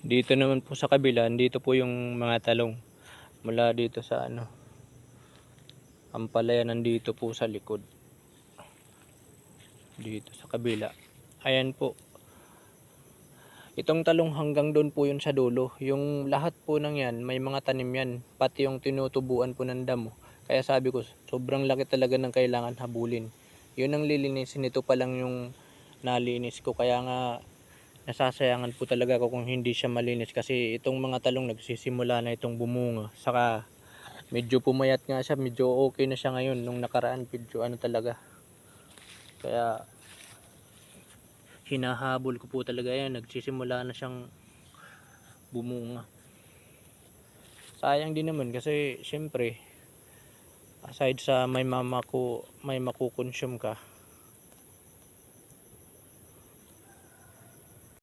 Dito naman po sa kabila, dito po yung mga talong. Mula dito sa ampalaya nandito po sa likod. Dito sa kabila. Ayan po. Itong talong hanggang doon po yun sa dulo. Yung lahat po ng yan, may mga tanim yan. Pati yung tinutubuan po ng damo. Kaya sabi ko, sobrang laki talaga ng kailangan habulin. Yun ang lilinisin. Ito pa lang yung nalinis ko. Kaya nga, nasasayangan po talaga ako kung hindi siya malinis. Kasi itong mga talong nagsisimula na itong bumunga. Saka, medyo pumayat nga siya. Medyo okay na siya ngayon. Nung nakaraan, medyo ano talaga. Kaya, hinahabol ko po talaga yan. Nagsisimula na siyang bumunga. Sayang din naman kasi syempre aside sa may makukonsume ka,